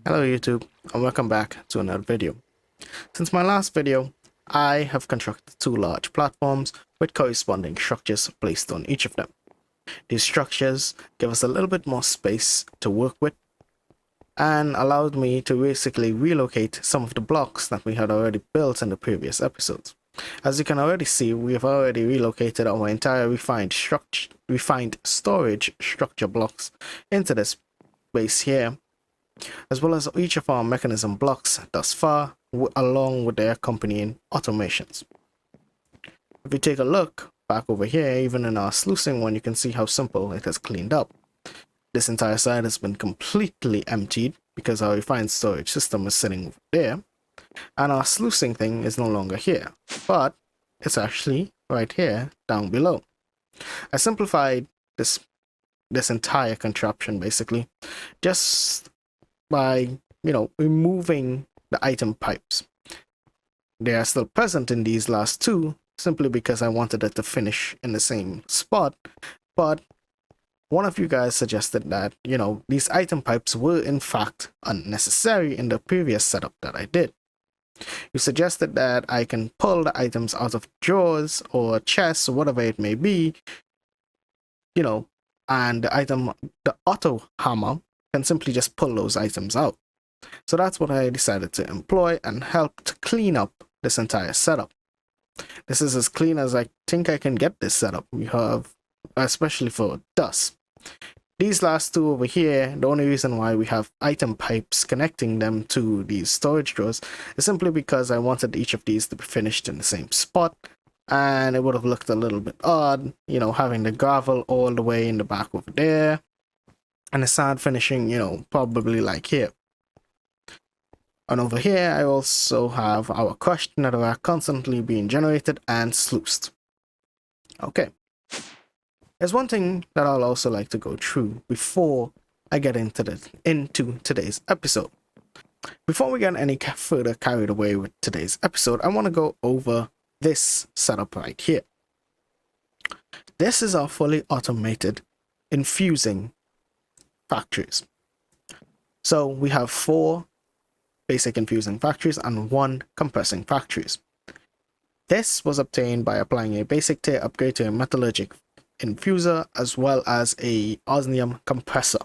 Hello YouTube, and welcome back to another video. Since my last video, I have constructed two large platforms with corresponding structures placed on each of them. These structures give us a little bit more space to work with and allowed me to basically relocate some of the blocks that we had already built in the previous episodes. As you can already see, we have already relocated our entire refined storage structure blocks into this space here, as well as each of our mechanism blocks thus far, along with their accompanying automations. If you take a look back over here, even in our sluicing one, you can see how simple it has cleaned up. This entire side has been completely emptied because our refined storage system is sitting over there, and our sluicing thing is no longer here, but it's actually right here down below. I simplified this entire contraption basically just by removing the item pipes. They are still present in these last two simply because I wanted it to finish in the same spot, but one of you guys suggested that these item pipes were in fact unnecessary in the previous setup that I did. You suggested that I can pull the items out of drawers or chests or whatever it may be, and the auto hammer can simply just pull those items out. So that's what I decided to employ and help to clean up this entire setup. This is as clean as I think I can get this setup. We have, especially for dust. These last two over here, the only reason why we have item pipes connecting them to these storage drawers is simply because I wanted each of these to be finished in the same spot, and it would have looked a little bit odd, having the gravel all the way in the back over there, and the sand finishing, probably like here. And over here, I also have our crushed netherrack constantly being generated and sluiced. Okay. There's one thing that I'll also like to go through before I get into today's episode. Before we get any further carried away with today's episode, I want to go over this setup right here. This is our fully automated infusing factories. So we have 4 basic infusing factories and 1 compressing factories. This was obtained by applying a basic tier upgrade to a metallurgic infuser as well as a osmium compressor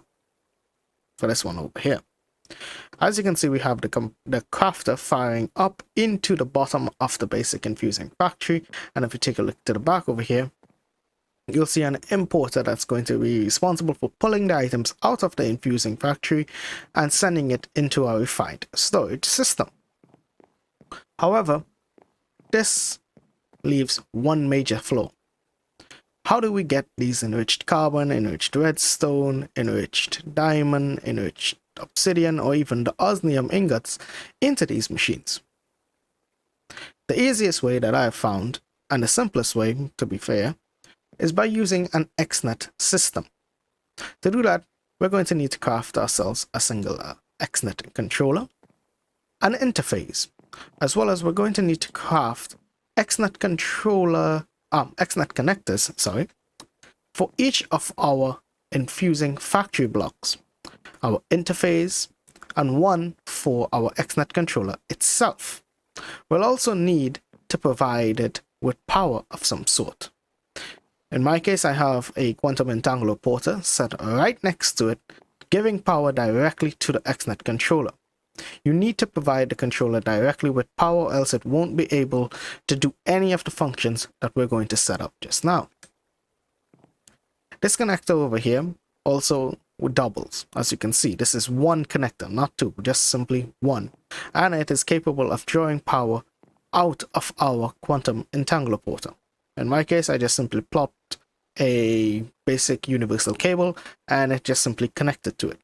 for this one over here. As you can see, we have the crafter firing up into the bottom of the basic infusing factory, and if you take a look to the back over here, you'll see an importer that's going to be responsible for pulling the items out of the infusing factory and sending it into our refined storage system. However, this leaves one major flaw. How do we get these enriched carbon, enriched redstone, enriched diamond, enriched obsidian, or even the osmium ingots into these machines? The easiest way that I've found, and the simplest way to be fair, is by using an XNet system. To do that, we're going to need to craft ourselves a single XNet controller, an interface, as well as we're going to need to craft XNet connectors, for each of our infusing factory blocks, our interface, and one for our XNet controller itself. We'll also need to provide it with power of some sort. In my case, I have a quantum entangler porter set right next to it, giving power directly to the XNet controller. You need to provide the controller directly with power, else it won't be able to do any of the functions that we're going to set up just now. This connector over here also doubles. As you can see, this is 1 connector, not 2, just simply 1. And it is capable of drawing power out of our quantum entangler porter. In my case, I just simply plopped a basic universal cable and it just simply connected to it.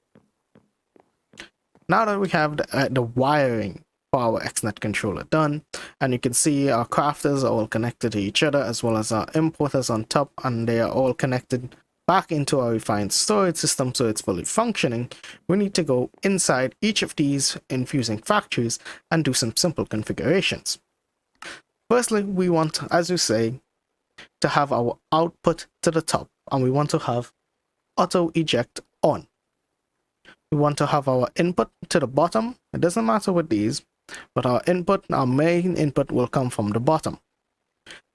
Now that we have the wiring for our XNet controller done, and you can see our crafters are all connected to each other, as well as our importers on top, and they are all connected back into our refined storage system so it's fully functioning, we need to go inside each of these infusing factories and do some simple configurations. Firstly, we want, as we say, to have our output to the top, and we want to have auto eject on. we want to have our input to the bottom. It doesn't matter with these, but our main input will come from the bottom.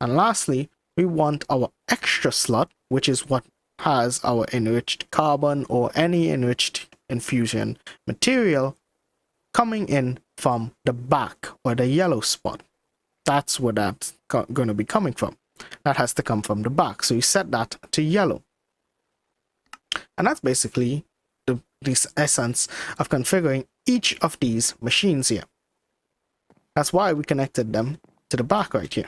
And lastly, we want our extra slot, which is what has our enriched carbon or any enriched infusion material, coming in from the back or the yellow spot. That's where that's going to be coming from. That has to come from the back. So you set that to yellow. And that's basically the essence of configuring each of these machines here. That's why we connected them to the back right here.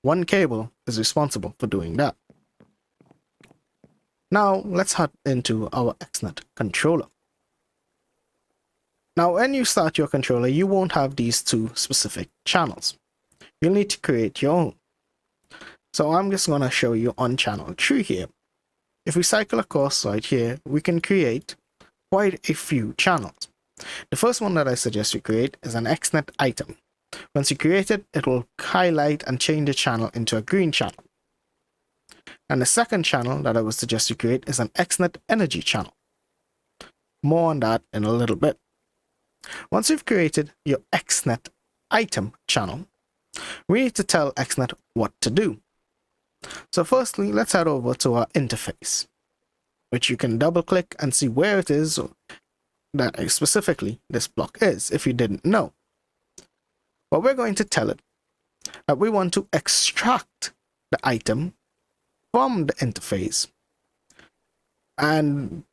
One cable is responsible for doing that. Now let's head into our XNet controller. Now when you start your controller, you won't have these two specific channels. You'll need to create your own. So I'm just going to show you on channel 3 here. If we cycle across right here, we can create quite a few channels. The first one that I suggest you create is an XNet item. Once you create it, it will highlight and change the channel into a green channel. And the second channel that I would suggest you create is an XNet energy channel. More on that in a little bit. Once you've created your XNet item channel, we need to tell XNet what to do. So firstly, let's head over to our interface, which you can double click and see where it is that specifically this block is, if you didn't know. But we're going to tell it that we want to extract the item from the interface, and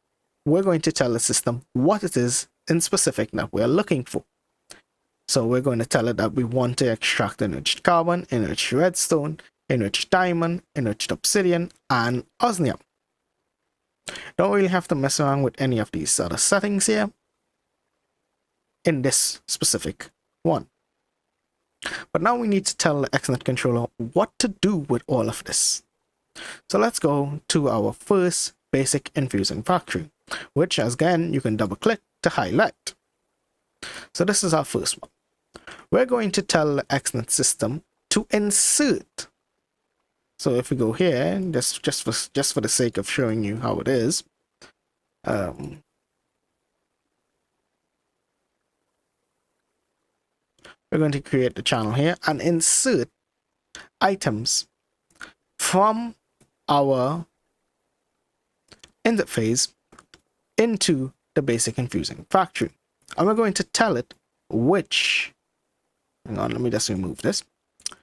we're going to tell the system what it is in specific that we're looking for. So we're going to tell it that we want to extract enriched carbon, enriched redstone, enriched diamond, enriched obsidian, and osmium. Don't really have to mess around with any of these other settings here in this specific one. But now we need to tell the XNet controller what to do with all of this. So let's go to our first basic infusing factory, which again you can double click to highlight. So this is our first one. We're going to tell the XNet system to insert. So if we go here, just for the sake of showing you how it is, we're going to create the channel here and insert items from our interface into the basic infusing factory. And we're going to tell it which, hang on, let me just remove this.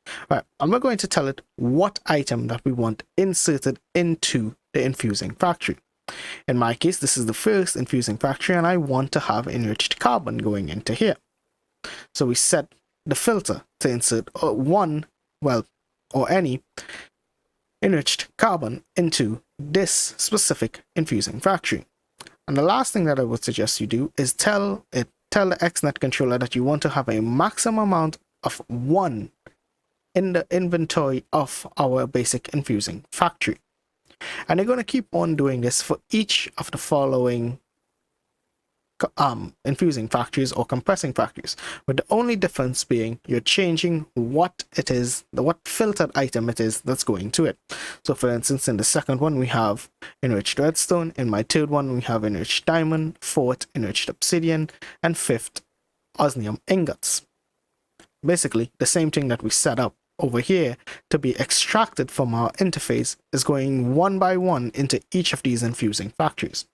All right, and we're going to tell it what item that we want inserted into the infusing factory. In my case, this is the first infusing factory, and I want to have enriched carbon going into here. So we set the filter to insert any enriched carbon into this specific infusing factory. And the last thing that I would suggest you do is tell the XNet controller that you want to have a maximum amount of 1 in the inventory of our basic infusing factory. And you're going to keep on doing this for each of the following infusing factories or compressing factories, with the only difference being you're changing what it is, what filtered item it is that's going to it. So for instance, in the second one we have enriched redstone, in my third one we have enriched diamond, fourth enriched obsidian, and fifth osmium ingots. Basically the same thing that we set up over here to be extracted from our interface is going one by one into each of these infusing factories,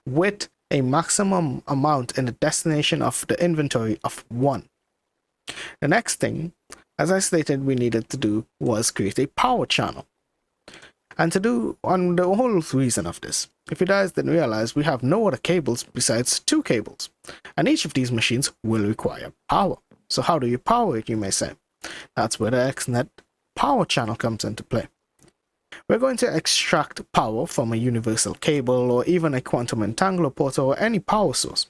with a maximum amount in the destination of the inventory of 1. The next thing, as I stated, we needed to do was create a power channel. And to do on the whole reason of this, if you guys didn't realize, we have no other cables besides 2 cables, and each of these machines will require power. So how do you power it, you may say? That's where the XNet power channel comes into play. We're going to extract power from a universal cable or even a quantum entangler port or any power source.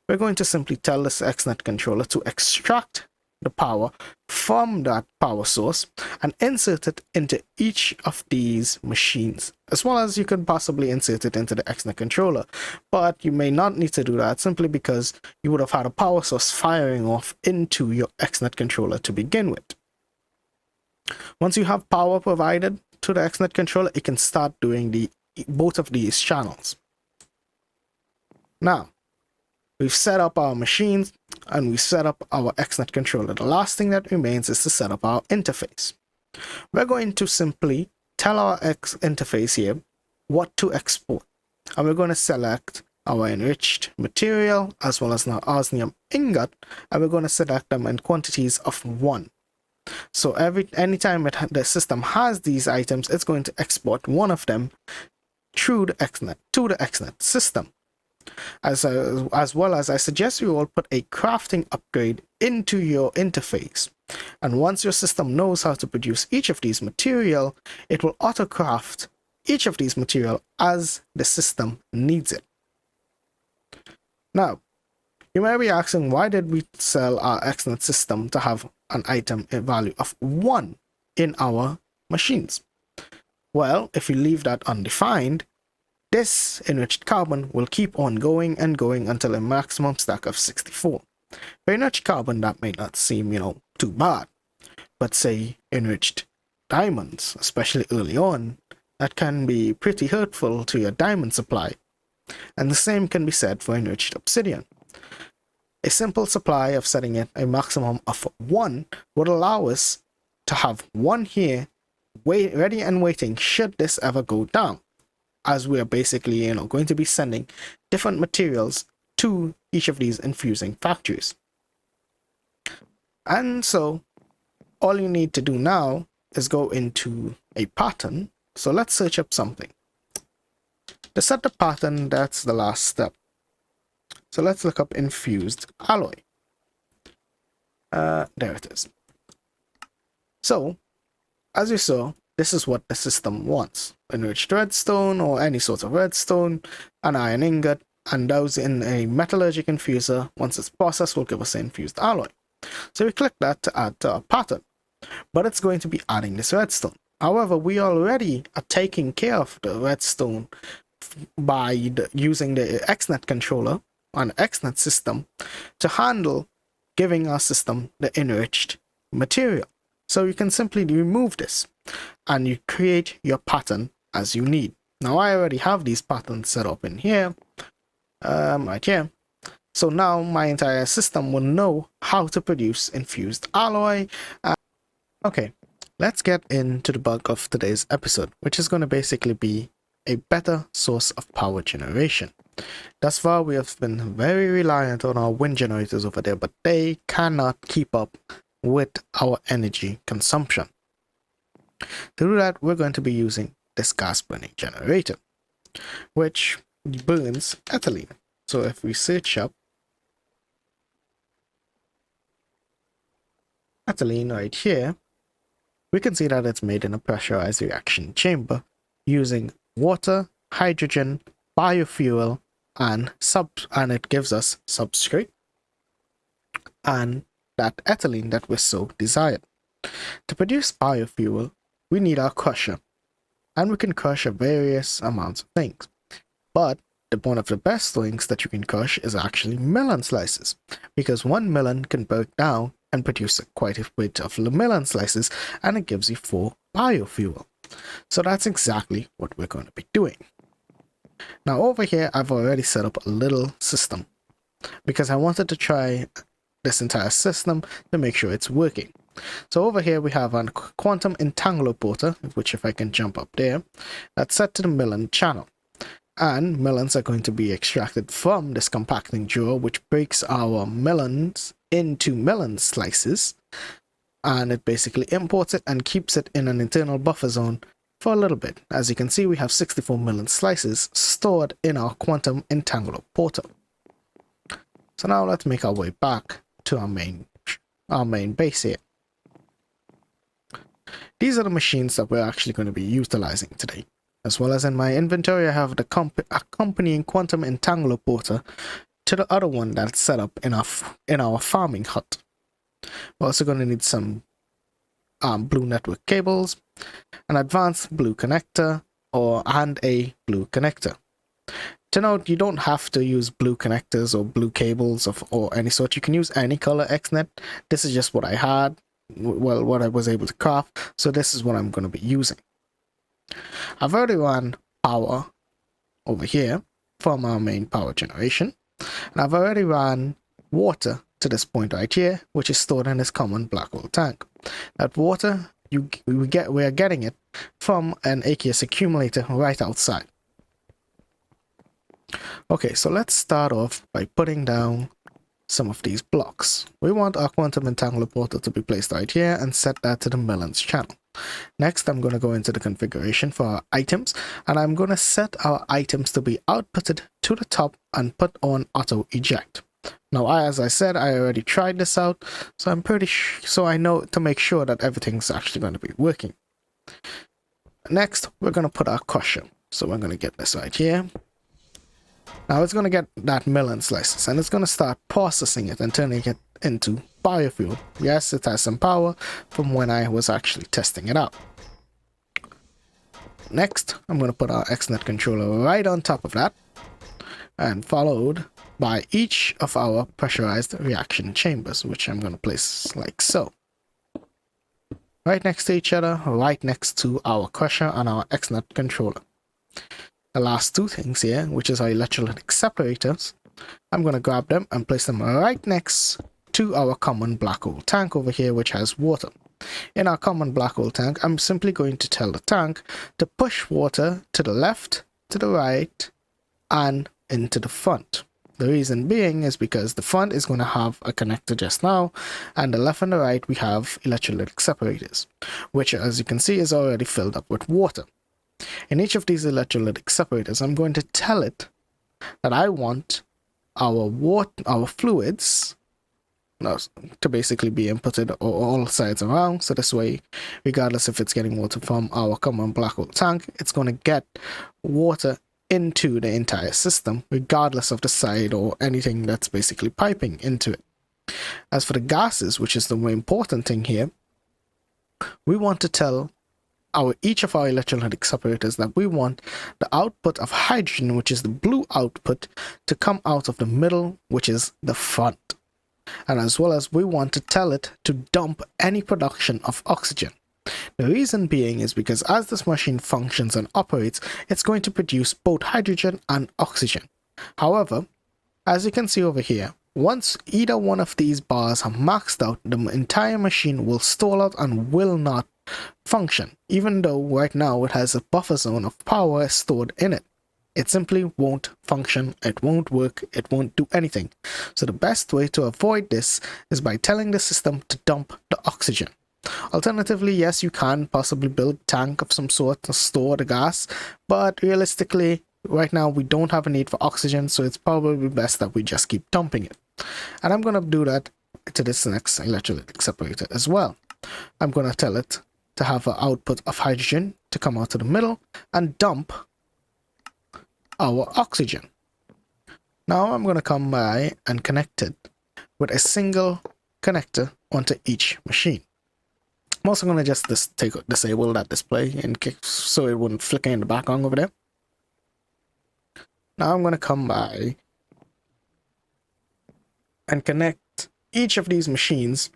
We're going to simply tell this XNet controller to extract the power from that power source and insert it into each of these machines, as well as you could possibly insert it into the XNet controller, but you may not need to do that simply because you would have had a power source firing off into your XNet controller to begin with. Once you have power provided to the XNet controller, it can start doing both of these channels. Now, We've set up our machines and we set up our XNet controller. The last thing that remains is to set up our interface. We're going to simply tell our interface here what to export. And we're going to select our enriched material as well as our osmium ingot, and we're going to select them in quantities of 1. So anytime the system has these items, it's going to export one of them through the XNet to the XNet system. As well as I suggest you all put a crafting upgrade into your interface. And once your system knows how to produce each of these material, it will auto craft each of these material as the system needs it. Now, you may be asking, why did we sell our XNet system to have an item value of 1 in our machines? Well, if you leave that undefined, this enriched carbon will keep on going and going until a maximum stack of 64. For enriched carbon, that may not seem, too bad. But say enriched diamonds, especially early on, that can be pretty hurtful to your diamond supply. And the same can be said for enriched obsidian. A simple supply of setting it a maximum of 1 would allow us to have 1 here ready and waiting should this ever go down, as we are basically going to be sending different materials to each of these infusing factories. And so all you need to do now is go into a pattern. So let's search up something. To set the pattern, that's the last step. So let's look up Infused Alloy. There it is. So, as you saw, this is what the system wants. Enriched redstone or any sort of redstone, an iron ingot, and those in a metallurgic infuser. Once it's processed, will give us an infused alloy. So we click that to add to our pattern. But it's going to be adding this redstone. However, we already are taking care of the redstone by using the XNet controller on XNet system to handle giving our system the enriched material. So you can simply remove this and you create your pattern as you need. Now I already have these patterns set up in here, right here. So now my entire system will know how to produce infused alloy. Okay, let's get into the bulk of today's episode, which is going to basically be a better source of power generation. Thus far, we have been very reliant on our wind generators over there, but they cannot keep up with our energy consumption. To do that, we're going to be using this gas burning generator, which burns ethylene. So if we search up ethylene right here, we can see that it's made in a pressurized reaction chamber using water, hydrogen, biofuel, and it gives us substrate and that ethylene that we so desired. To produce biofuel, we need our crusher, and we can crush various amounts of things. But one of the best things that you can crush is actually melon slices, because one melon can break down and produce quite a bit of melon slices, and it gives you 4 biofuel. So that's exactly what we're going to be doing. Now over here, I've already set up a little system because I wanted to try this entire system to make sure it's working. So over here we have a quantum entangler porter, which if I can jump up there, that's set to the melon channel. And melons are going to be extracted from this compacting drawer, which breaks our melons into melon slices. And it basically imports it and keeps it in an internal buffer zone for a little bit. As you can see, we have 64 melon slices stored in our quantum entangler porter. So now let's make our way back to our main base here. These are the machines that we're actually going to be utilizing today. As well as in my inventory, I have the accompanying quantum entangler porter to the other one that's set up in our farming hut. We're also going to need some blue network cables, an advanced blue connector, and a blue connector. To note, you don't have to use blue connectors or blue cables or any sort. You can use any color XNet. This is just what I had, well, what I was able to craft, so this is what I'm going to be using. I've already run power over here from our main power generation, And I've already ran water to this point right here, which is stored in this common black hole tank. That water, we are getting it from an aqueous accumulator right outside. Okay, so let's start off by putting down some of these blocks. We want our quantum entangler portal to be placed right here and set that to the Melons channel. Next, I'm going to go into the configuration for our items, and I'm going to set our items to be outputted to the top and put on auto eject. Now, as I said, I already tried this out, so I'm pretty so I know to make sure that everything's actually going to be working. Next, we're going to put our crusher. So we're going to get this right here. Now it's going to get that melon slices, and it's going to start processing it and turning it into biofuel. Yes, it has some power from when I was actually testing it out. Next, I'm going to put our XNet controller right on top of that, and followed by each of our pressurized reaction chambers, which I'm going to place like so. Right next to each other, right next to our crusher and our XNet controller. The last two things here, which is our electrolytic separators, I'm going to grab them and place them right next to our common black hole tank over here, which has water. In our common black hole tank, I'm simply going to tell the tank to push water to the left, to the right, and into the front. The reason being is because the front is going to have a connector just now, and the left and the right we have electrolytic separators, which as you can see is already filled up with water. In each of these electrolytic separators, I'm going to tell it that I want our fluids to basically be inputted all sides around, so this way, regardless if it's getting water from our common black hole tank, it's going to get water into the entire system, regardless of the side or anything that's basically piping into it. As for the gases, which is the more important thing here, we want to tell each of our electrolytic separators that we want the output of hydrogen, which is the blue output, to come out of the middle, which is the front. And as well as we want to tell it to dump any production of oxygen. The reason being is because as this machine functions and operates, it's going to produce both hydrogen and oxygen. However, as you can see over here, once either one of these bars are maxed out, the entire machine will stall out and will not function, even though right now it has a buffer zone of power stored in it. It simply won't function, it won't work, it won't do anything. So the best way to avoid this is by telling the system to dump the oxygen. Alternatively, yes, you can possibly build a tank of some sort to store the gas, but realistically, right now we don't have a need for oxygen, so it's probably best that we just keep dumping it. And I'm going to do that to this next electrolytic separator as well. I'm going to tell it to have an output of hydrogen to come out to the middle and dump our oxygen. Now I'm going to come by and connect it with a single connector onto each machine. I'm also going to just disable that display in case so it wouldn't flicker in the background over there. Now I'm going to come by and connect each of these machines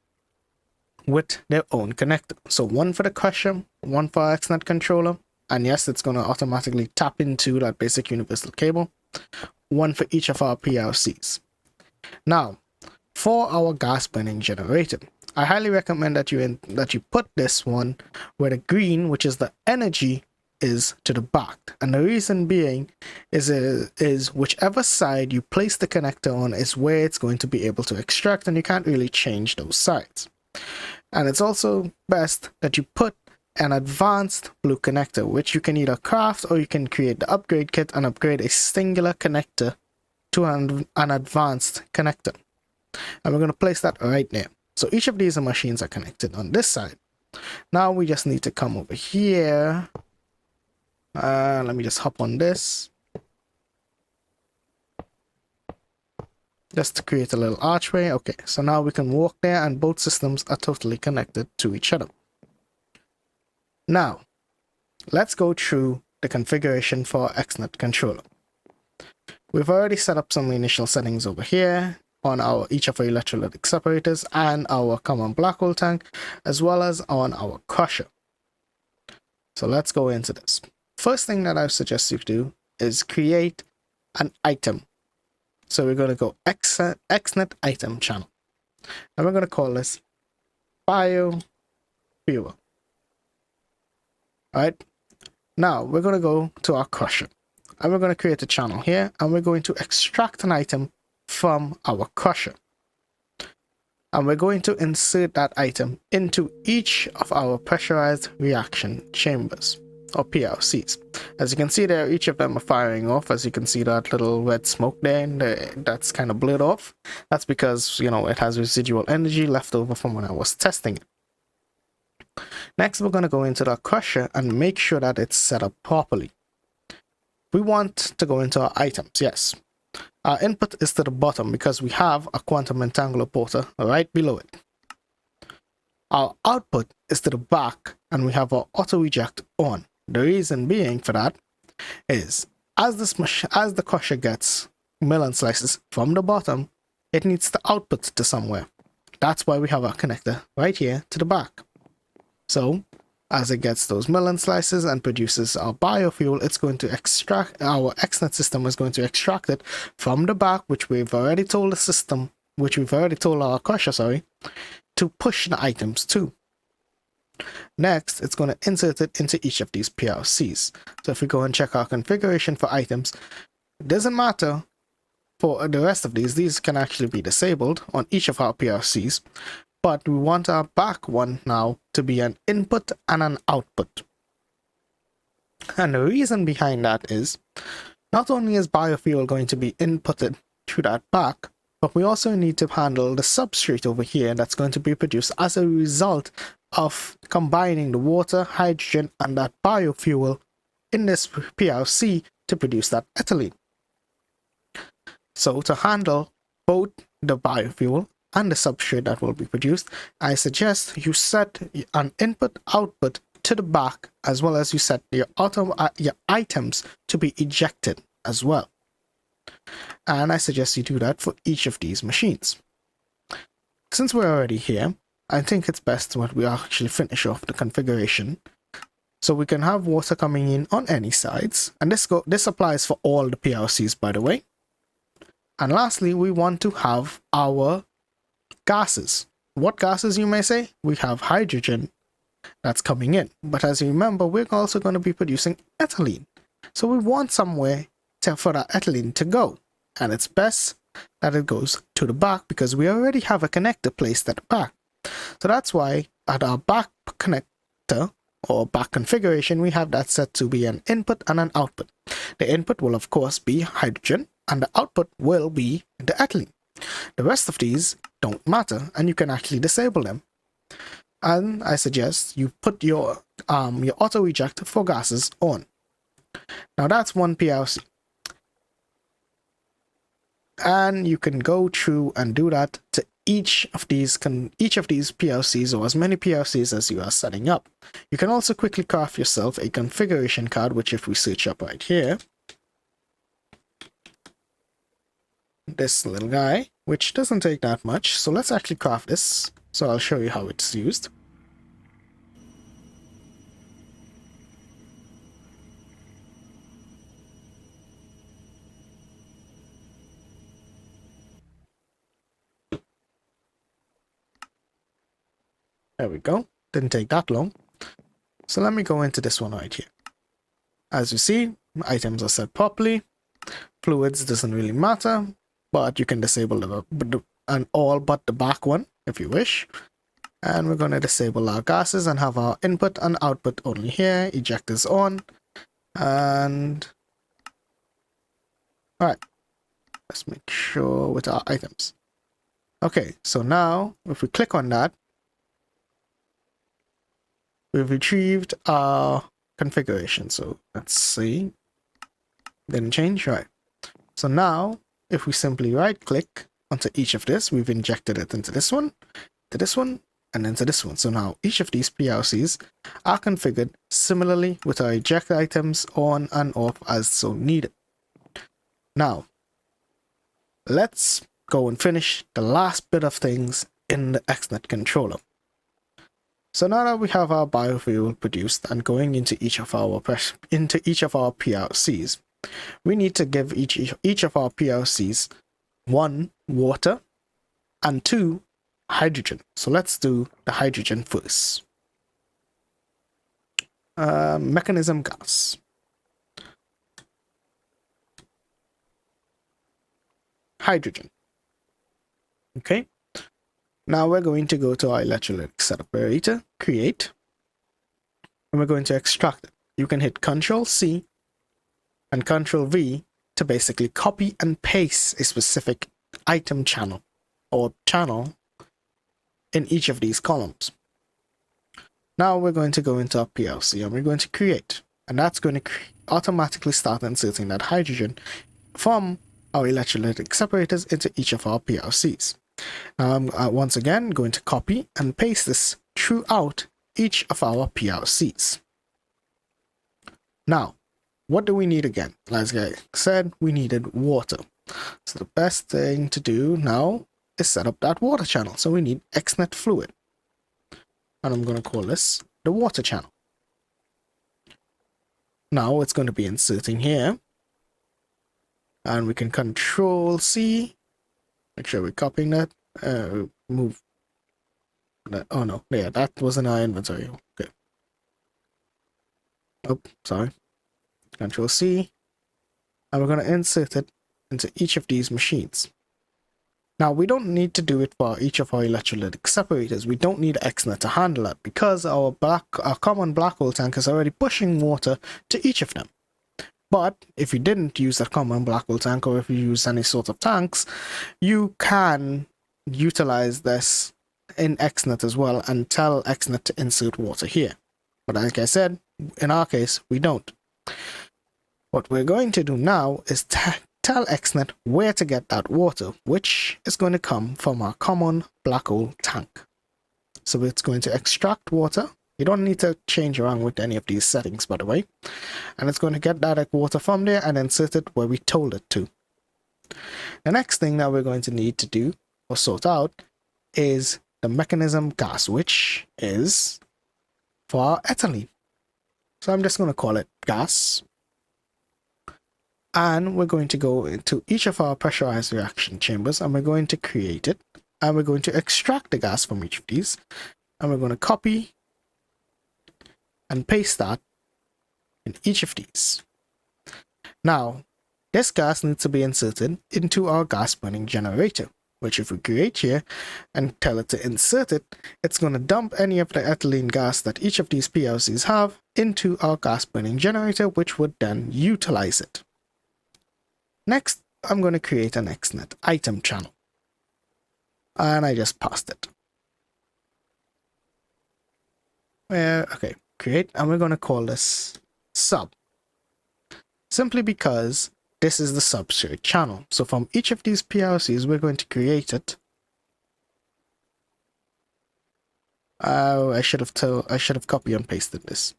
with their own connector. So one for the crusher, one for our XNet controller, and yes, it's going to automatically tap into that basic universal cable, one for each of our PLCs. Now, for our gas burning generator, I highly recommend that you put this one where the green, which is the energy, is to the back. And the reason being is whichever side you place the connector on is where it's going to be able to extract, and you can't really change those sides. And it's also best that you put an advanced blue connector, which you can either craft or you can create the upgrade kit and upgrade a singular connector to an advanced connector. And we're going to place that right there. So each of these machines are connected on this side. Now we just need to come over here. Let me just hop on this. Just to create a little archway. Okay, so now we can walk there and both systems are totally connected to each other. Now, let's go through the configuration for our XNet controller. We've already set up some initial settings over here on each of our electrolytic separators and our common black hole tank, as well as on our crusher. So let's go into this. First thing that I suggest you do is create an item So we're going to go XNet item channel. And we're going to call this biofuel. Alright. Now we're going to go to our crusher. And we're going to create a channel here. And we're going to extract an item from our crusher. And we're going to insert that item into each of our pressurized reaction chambers, or PRCs. As you can see there, each of them are firing off. As you can see that little red smoke there, and that's kind of blurred off. That's because, you know, it has residual energy left over from when I was testing it. Next, we're going to go into the crusher and make sure that it's set up properly. We want to go into our items, yes. Our input is to the bottom because we have a quantum entangular porter right below it. Our output is to the back and we have our auto eject on. The reason being for that is as the crusher gets melon slices from the bottom, it needs to output to somewhere. That's why we have our connector right here to the back. So as it gets those melon slices and produces our biofuel, it's going to extract, our XNet system is going to extract it from the back, which we've already told the system, which we've already told our crusher, sorry, to push the items to. Next, it's going to insert it into each of these PLCs. So if we go and check our configuration for items, it doesn't matter for the rest of these can actually be disabled on each of our PLCs. But we want our back one now to be an input and an output. And the reason behind that is, not only is biofuel going to be inputted to that back, but we also need to handle the substrate over here that's going to be produced as a result of combining the water, hydrogen, and that biofuel in this PLC to produce that ethylene. So to handle both the biofuel and the substrate that will be produced, I suggest you set an input-output to the back, as well as you set your items to be ejected as well. And I suggest you do that for each of these machines. Since we're already here, I think it's best when we actually finish off the configuration. So we can have water coming in on any sides, and this applies for all the PLCs, by the way. And lastly, we want to have our gases. What gases, you may say? We have hydrogen that's coming in, but as you remember, we're also going to be producing ethylene. So we want somewhere for that ethylene to go, and it's best that it goes to the back because we already have a connector placed at the back. So that's why at our back connector or back configuration, we have that set to be an input and an output. The input will of course be hydrogen and the output will be the ethylene. The rest of these don't matter and you can actually disable them. And I suggest you put your auto eject for gases on. Now that's one PLC. And you can go through and do that to each of these PLCs, or as many PLCs as you are setting up. You can also quickly craft yourself a configuration card, which if we search up right here, this little guy, which doesn't take that much. So let's actually craft this. So I'll show you how it's used. There we go. Didn't take that long. So let me go into this one right here. As you see, items are set properly. Fluids doesn't really matter, but you can disable all but the back one if you wish. And we're going to disable our gases and have our input and output only here. Ejectors on. And alright, let's make sure with our items. Okay, so now if we click on that, we've retrieved our configuration. So let's see. Didn't change, right? So now, if we simply right click onto each of this, we've injected it into this one, to this one, and into this one. So now each of these PLCs are configured similarly with our eject items on and off as so needed. Now, let's go and finish the last bit of things in the XNet controller. So now that we have our biofuel produced and going into each of our PLCs, we need to give each of our PLCs 1, water, and 2, hydrogen. So let's do the hydrogen first. Mechanism gas. Hydrogen. Okay. Now we're going to go to our electrolytic separator, create, and we're going to extract it. You can hit Ctrl-C and Ctrl-V to basically copy and paste a specific item channel or channel in each of these columns. Now we're going to go into our PLC and we're going to create, and that's going to automatically start inserting that hydrogen from our electrolytic separators into each of our PLCs. Now I'm once again going to copy and paste this throughout each of our PLCs. Now, what do we need again? As I said, we needed water. So the best thing to do now is set up that water channel. So we need XNet fluid. And I'm going to call this the water channel. Now it's going to be inserting here. And we can Control-C. Make sure we're copying that. Move that. Oh no, yeah, that was in our inventory. Okay. Oh, sorry. Control-C. And we're going to insert it into each of these machines. Now, we don't need to do it for each of our electrolytic separators. We don't need XNet to handle it because our common black hole tank is already pushing water to each of them. But if you didn't use that common black hole tank, or if you use any sort of tanks, you can utilize this in XNet as well and tell XNet to insert water here. But like I said, in our case, we don't. What we're going to do now is tell XNet where to get that water, which is going to come from our common black hole tank. So it's going to extract water. You don't need to change around with any of these settings, by the way. And it's going to get direct water from there and insert it where we told it to. The next thing that we're going to need to do or sort out is the mechanism gas, which is for our ethylene. So I'm just going to call it gas. And we're going to go into each of our pressurized reaction chambers and we're going to create it. And we're going to extract the gas from each of these. And we're going to copy and paste that in each of these. Now, this gas needs to be inserted into our gas burning generator, which if we create here and tell it to insert it, it's going to dump any of the ethylene gas that each of these PLCs have into our gas burning generator, which would then utilize it. Next, I'm going to create an XNet item channel. And I just passed it. Okay, create, and we're going to call this sub. Simply because this is the substrate channel. So from each of these PLCs, we're going to create it. I should have copy and pasted this.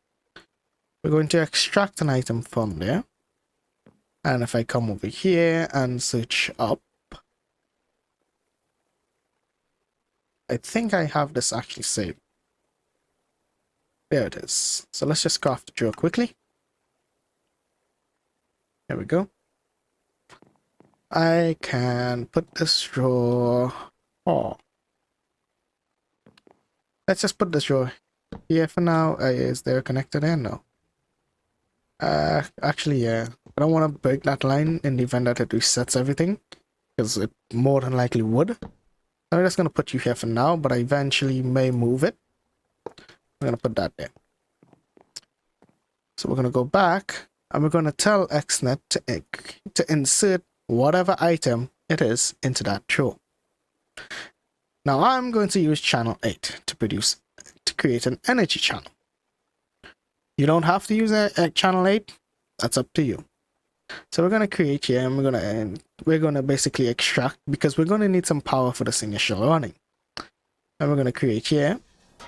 We're going to extract an item from there. And if I come over here and search up, I think I have this actually saved. There it is. So let's just craft the drill quickly. There we go. I can put this drawer. Oh. Let's just put this drawer here for now. Is there a connector there? No. Actually, yeah. I don't want to break that line in the event that it resets everything, because it more than likely would. I'm just going to put you here for now, but I eventually may move it. I'm going to put that there. So we're going to go back, and we're going to tell XNet to insert whatever item it is into that drawer. Now I'm going to use channel 8 to create an energy channel. You don't have to use a channel 8. That's up to you. So we're going to create here, and we're going to basically extract, because we're going to need some power for this initial running. And we're going to create here.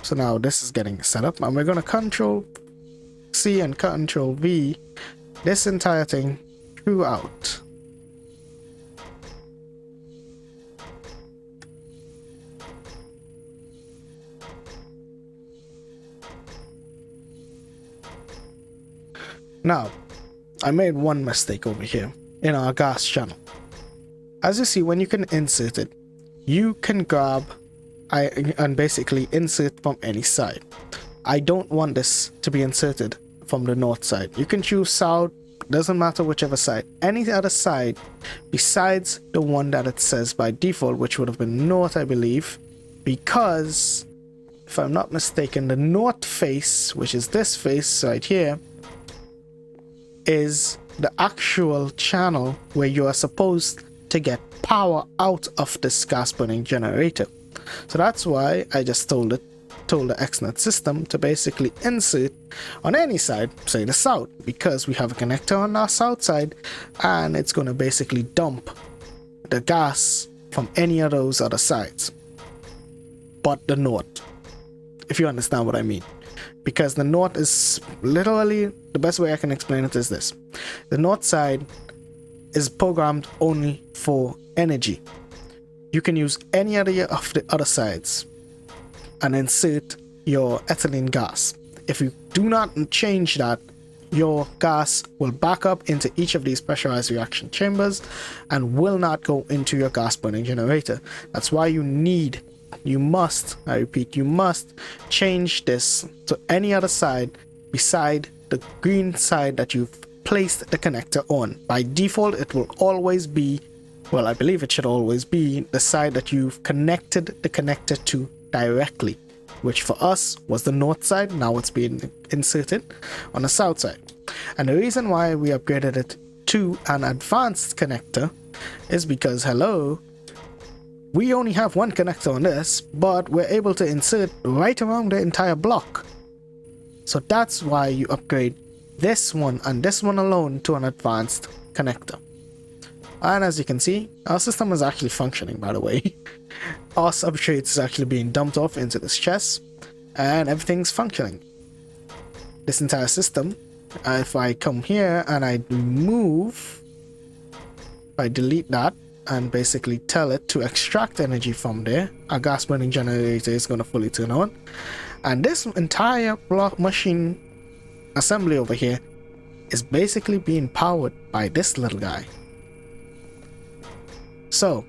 So now this is getting set up, and we're going to Control-C and Control-V this entire thing throughout. Now, I made one mistake over here in our gas channel. As you see, when you can insert it, you can grab and basically insert from any side. I don't want this to be inserted from the north side. You can choose south, doesn't matter whichever side. Any other side besides the one that it says by default, which would have been north, I believe, because if I'm not mistaken, the north face, which is this face right here, is the actual channel where you are supposed to get power out of this gas burning generator. So that's why I just told the XNet system to basically insert on any side, say the south, because we have a connector on our south side and it's going to basically dump the gas from any of those other sides but the north, if you understand what I mean. Because the north is literally, the best way I can explain it is this: the north side is programmed only for energy. You can use any other of the other sides and insert your ethylene gas. If you do not change that, your gas will back up into each of these pressurized reaction chambers and will not go into your gas burning generator. That's why you must, I repeat, you must change this to any other side beside the green side that you've placed the connector on. By default, it will always be, well, I believe it should always be the side that you've connected the connector to directly, which for us was the north side. Now it's being inserted on the south side. And the reason why we upgraded it to an advanced connector is because, hello, we only have one connector on this, but we're able to insert right around the entire block. So that's why you upgrade this one and this one alone to an advanced connector. And as you can see, our system is actually functioning, by the way. Our substrate is actually being dumped off into this chest and everything's functioning. This entire system, if I come here and I remove, if I delete that and basically tell it to extract energy from there, our gas burning generator is going to fully turn on. And this entire block machine assembly over here is basically being powered by this little guy. So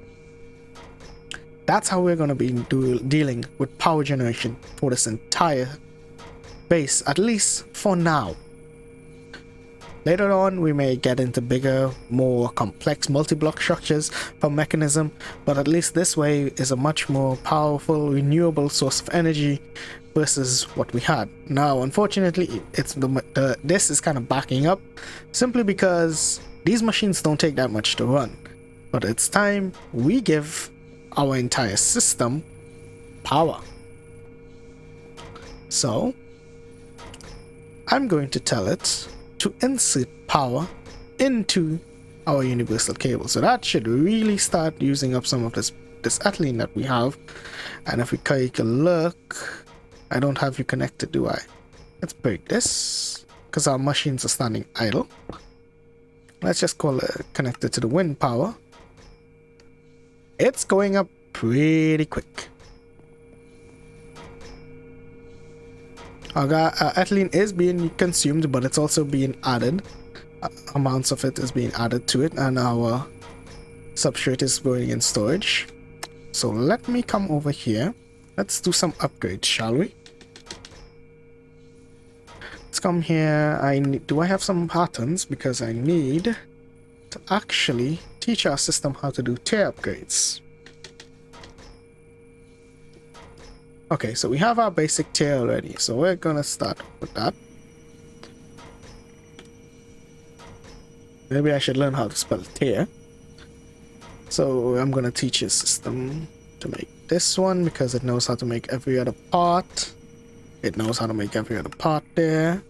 that's how we're going to be dealing with power generation for this entire base, at least for now. Later on, we may get into bigger, more complex multi-block structures for mechanism, but at least this way is a much more powerful, renewable source of energy versus what we had. Now, unfortunately, this is kind of backing up simply because these machines don't take that much to run. But it's time we give our entire system power. So I'm going to tell it to insert power into our universal cable. So that should really start using up some of this ethylene that we have. And if we take a look, I don't have you connected, do I? Let's break this because our machines are standing idle. Let's just call it connected to the wind power. It's going up pretty quick. Our ethylene is being consumed, but it's also being added. Amounts of it is being added to it, and our substrate is going in storage. So let me come over here. Let's do some upgrades, shall we? Let's come here. Do I have some patterns? Because I need to actually teach our system how to do tier upgrades. Okay, so we have our basic tier already, so we're gonna start with that. Maybe I should learn how to spell tier. So I'm gonna teach a system to make this one because it knows how to make every other part. It knows how to make every other part there.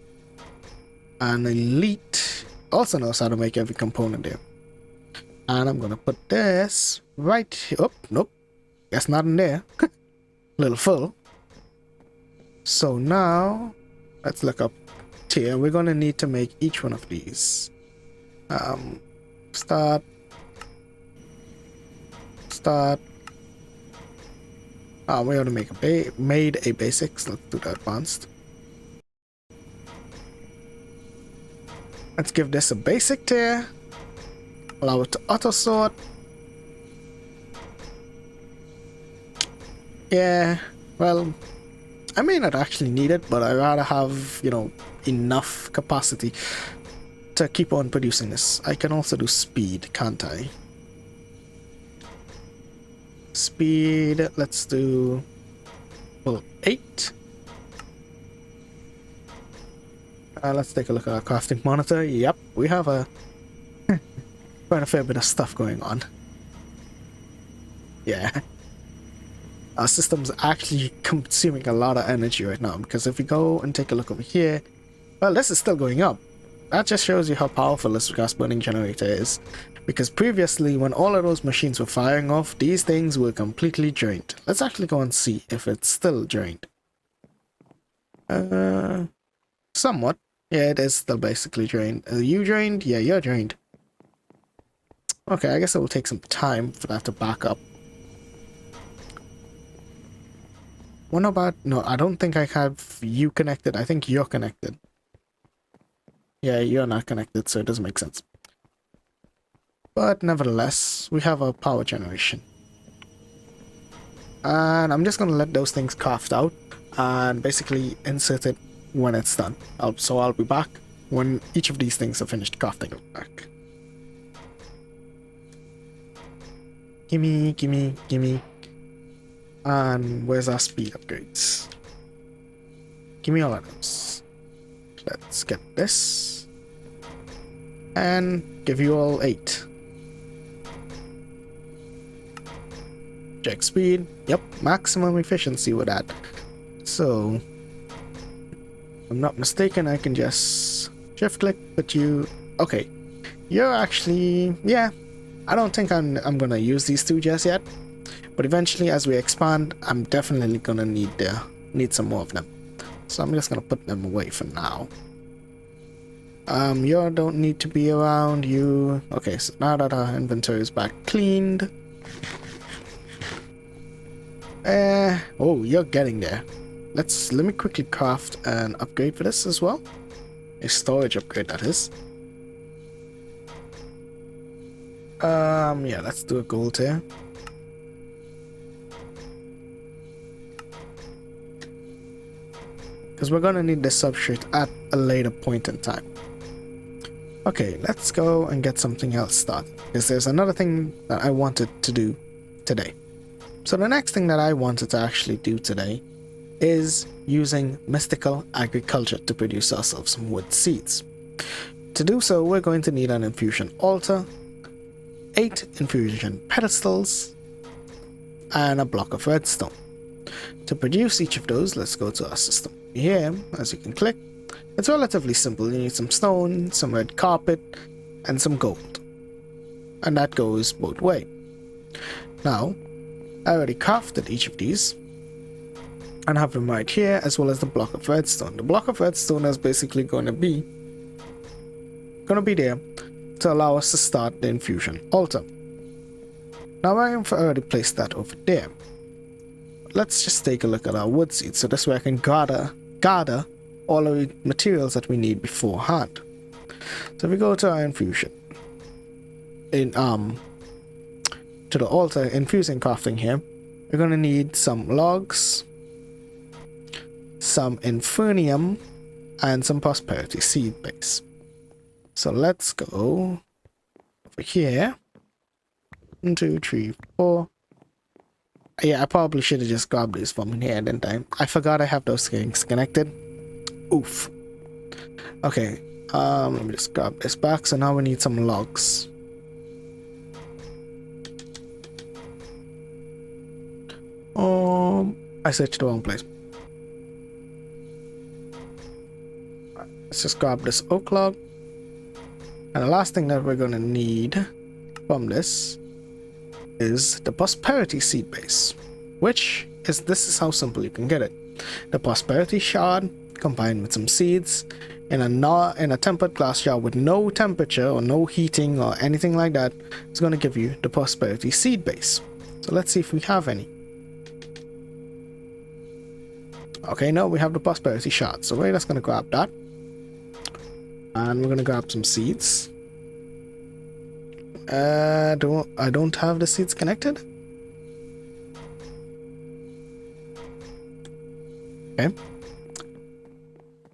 And Elite also knows how to make every component there. And I'm gonna put this right here. Oh, nope. That's not in there. Little full. So now let's look up tier. We're gonna need to make each one of these. Start. We ought to make made a basics. Let's do the advanced. Let's give this a basic tier. Allow it to auto sort. Yeah, well, I may not actually need it, but I'd rather have, you know, enough capacity to keep on producing this. I can also do speed, can't I? Speed, let's do, well, 8. Let's take a look at our crafting monitor. Yep, we have quite a fair bit of stuff going on. Yeah. Our system's actually consuming a lot of energy right now, because if we go and take a look over here, well, this is still going up. That just shows you how powerful this gas burning generator is, because previously when all of those machines were firing off, these things were completely drained. Let's actually go and see if it's still drained. Somewhat. Yeah, it is still basically drained. Are you drained? Yeah, you're drained. Okay, I guess it will take some time for that to back up. What about... No, I don't think I have you connected. I think you're connected. Yeah, you're not connected, so it doesn't make sense. But nevertheless, we have a power generation. And I'm just going to let those things craft out and basically insert it when it's done. So I'll be back when each of these things are finished crafting back. Gimme, gimme, gimme. And where's our speed upgrades? Give me all of those. Let's get this. And give you all 8. Check speed. Yep, maximum efficiency with that. So, if I'm not mistaken, I can just shift click, put you... Okay, you're actually... Yeah, I don't think I'm gonna use these two just yet. But eventually, as we expand, I'm definitely gonna need some more of them. So I'm just gonna put them away for now. You don't need to be around. You... Okay, so now that our inventory is back cleaned... oh, you're getting there. Let me quickly craft an upgrade for this as well. A storage upgrade, that is. Yeah, let's do a gold here. Because we're gonna need this substrate at a later point in time. Okay, let's go and get something else started. Because there's another thing that I wanted to do today. So the next thing that I wanted to actually do today is using mystical agriculture to produce ourselves some wood seeds. To do so, we're going to need an infusion altar, 8 infusion pedestals, and a block of redstone. To produce each of those, let's go to our system. Here, as you can click, it's relatively simple. You need some stone, some red carpet, and some gold. And that goes both ways. Now, I already crafted each of these and have them right here, as well as the block of redstone. The block of redstone is basically going to be there to allow us to start the infusion altar. Now I have already placed that over there. Let's just take a look at our wood seeds, so this way I can gather all of the materials that we need beforehand. So if we go to our infusion to the altar infusing crafting here, we're going to need some logs, some infernum, and some prosperity seed base. So let's go over here. 1, 2, 3, 4. Yeah, I probably should have just grabbed this from here, didn't I? I forgot I have those things connected. Oof. Okay, let me just grab this back. So now we need some logs. I searched the wrong place. Let's just grab this oak log. And the last thing that we're going to need from this is the prosperity seed base, which is, this is how simple you can get it. The prosperity shard combined with some seeds in a tempered glass jar with no temperature or no heating or anything like that is going to give you the prosperity seed base. So let's see if we have any. Okay, no, we have the prosperity shard, so we're just going to grab that. And we're going to grab some seeds. I don't have the seeds connected. Okay.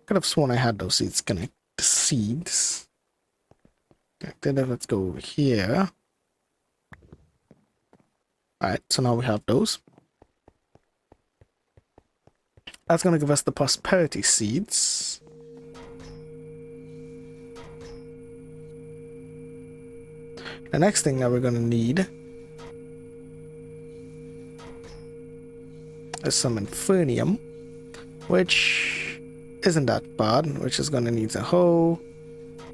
Could have sworn I had those seeds connect the seeds. Okay, then let's go over here. Alright, so now we have those. That's gonna give us the prosperity seeds. The next thing that we're gonna need is some infinium, which isn't that bad, which is gonna need a whole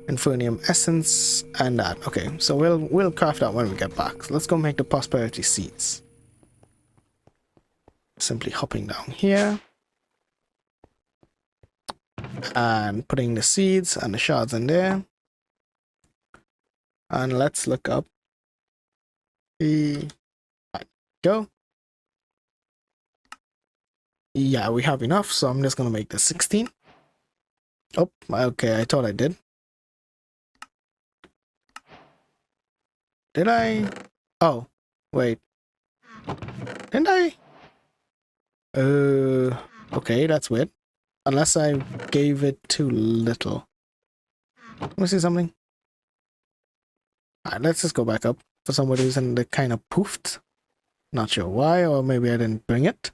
infinium essence and that. Okay, so we'll craft that when we get back. So let's go make the prosperity seeds. Simply hopping down here and putting the seeds and the shards in there. And let's look up the go. Yeah, we have enough, so I'm just gonna make this 16. Oh, okay, I thought I did. Did I? Oh, wait. Didn't I? Okay, that's weird. Unless I gave it too little. Let me see something. Alright, let's just go back up. For some reason, it kind of poofed. Not sure why, or maybe I didn't bring it.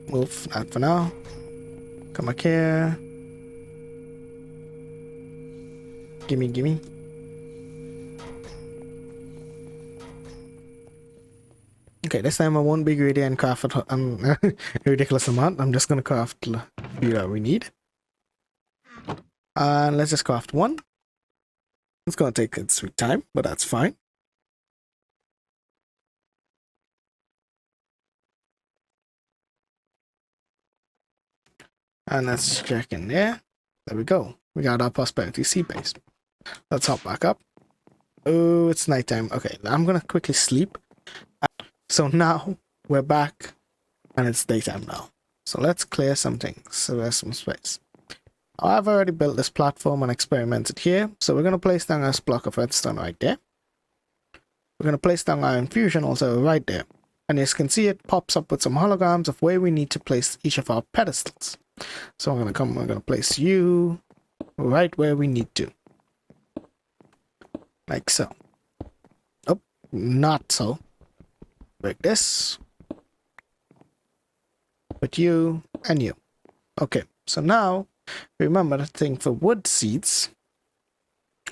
Move that for now. Come back here. Gimme, gimme. Okay, this time I won't be greedy and craft a ridiculous amount. I'm just gonna craft the few that we need. And let's just craft one. It's gonna take its sweet time, but that's fine. And let's check in there. There we go. We got our prosperity seed base. Let's hop back up. Oh, it's nighttime. Okay, I'm gonna quickly sleep. So now we're back and it's daytime now. So let's clear some things. So there's some space. I've already built this platform and experimented here. So we're gonna place down this block of redstone right there. We're gonna place down our infusion also right there. And as you can see, it pops up with some holograms of where we need to place each of our pedestals. So we're gonna place you right where we need to. Like so. Oh, not so. Break this. Put you and you. Okay, so now remember the thing for wood seeds.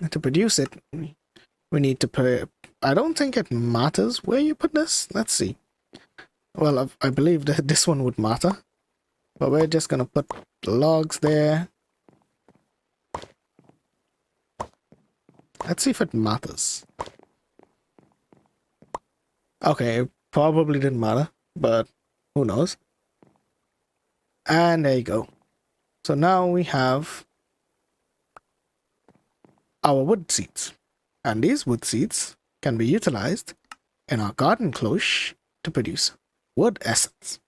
To produce it, we need to put. I don't think it matters where you put this. Let's see. Well, I believe that this one would matter. But we're just gonna put logs there. Let's see if it matters. Okay, it probably didn't matter, but who knows. And there you go. So now we have our wood seeds. And these wood seeds can be utilized in our garden cloche to produce wood essence.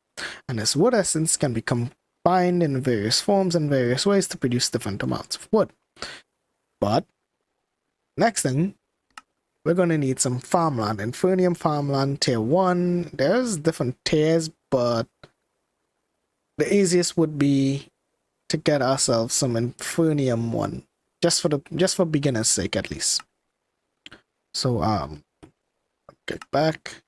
And this wood essence can be combined in various forms and various ways to produce different amounts of wood. But next thing, we're going to need some farmland. Infinium farmland tier 1. There's different tiers, but the easiest would be to get ourselves some infinium one. Just for beginner's sake at least. So get back.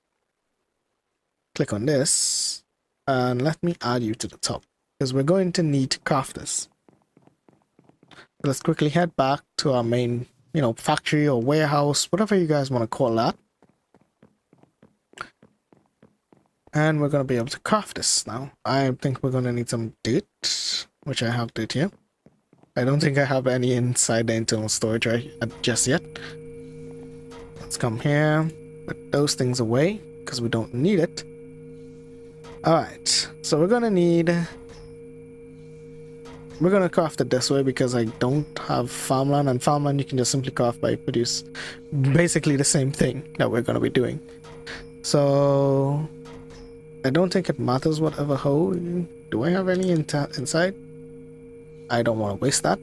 Click on this. And let me add you to the top. Because we're going to need to craft this. Let's quickly head back to our main factory or warehouse, whatever you guys want to call that. And we're going to be able to craft this now. I think we're going to need some dirt, which I have dirt here. I don't think I have any inside the internal storage right just yet. Let's come here, put those things away, because we don't need it. Alright, so we're going to need... We're going to craft it this way because I don't have farmland, and farmland you can just simply craft by produce basically the same thing that we're going to be doing. So I don't think it matters whatever hole. Do I have any inside? I don't want to waste that.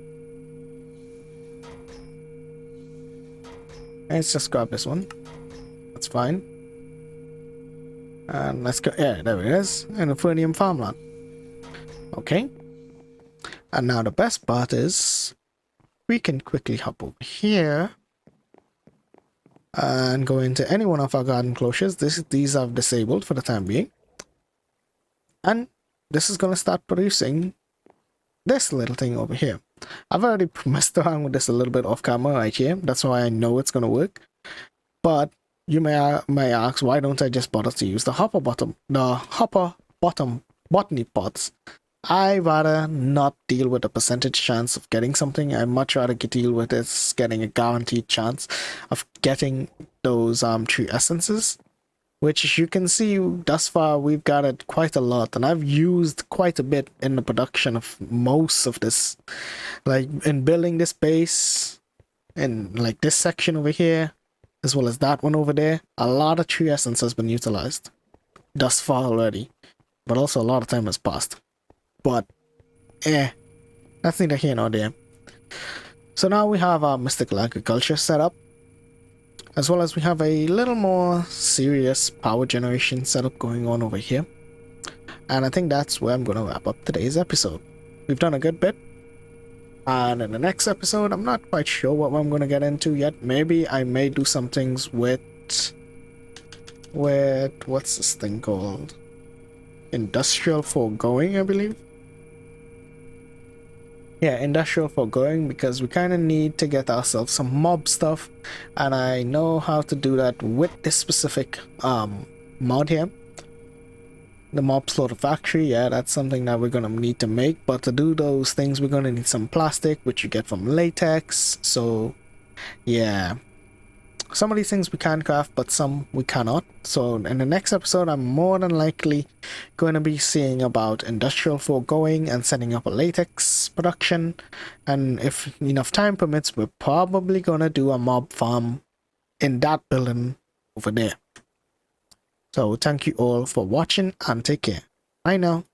Let's just grab this one. That's fine. And let's go. Yeah, there it is. An Infernum farmland. Okay. And now the best part is we can quickly hop over here and go into any one of our garden closures. These are disabled for the time being. And this is going to start producing this little thing over here. I've already messed around with this a little bit off camera right here. That's why I know it's going to work. But you may ask, why don't I just bother to use the hopper bottom botany pots? I rather not deal with a percentage chance of getting something. I much rather deal with this getting a guaranteed chance of getting those true essences, which as you can see thus far we've got it quite a lot, and I've used quite a bit in the production of most of this, like in building this base and like this section over here as well as that one over there. A lot of true essence has been utilized thus far already, but also a lot of time has passed. But that's neither here nor there. So now we have our mystical agriculture set up, as well as we have a little more serious power generation setup going on over here. And I think that's where I'm going to wrap up today's episode. We've done a good bit. And in the next episode, I'm not quite sure what I'm going to get into yet. Maybe I may do some things with what's this thing called? Industrial foregoing, I believe. Yeah, industrial foregoing, because we kind of need to get ourselves some mob stuff, and I know how to do that with this specific mod here, the mob slaughter factory. Yeah, that's something that we're gonna need to make, but to do those things we're gonna need some plastic, which you get from latex. So yeah, some of these things we can craft, but some we cannot. So in the next episode, I'm more than likely going to be seeing about industrial foregoing and setting up a latex production. And if enough time permits, we're probably going to do a mob farm in that building over there. So thank you all for watching and take care. Bye now.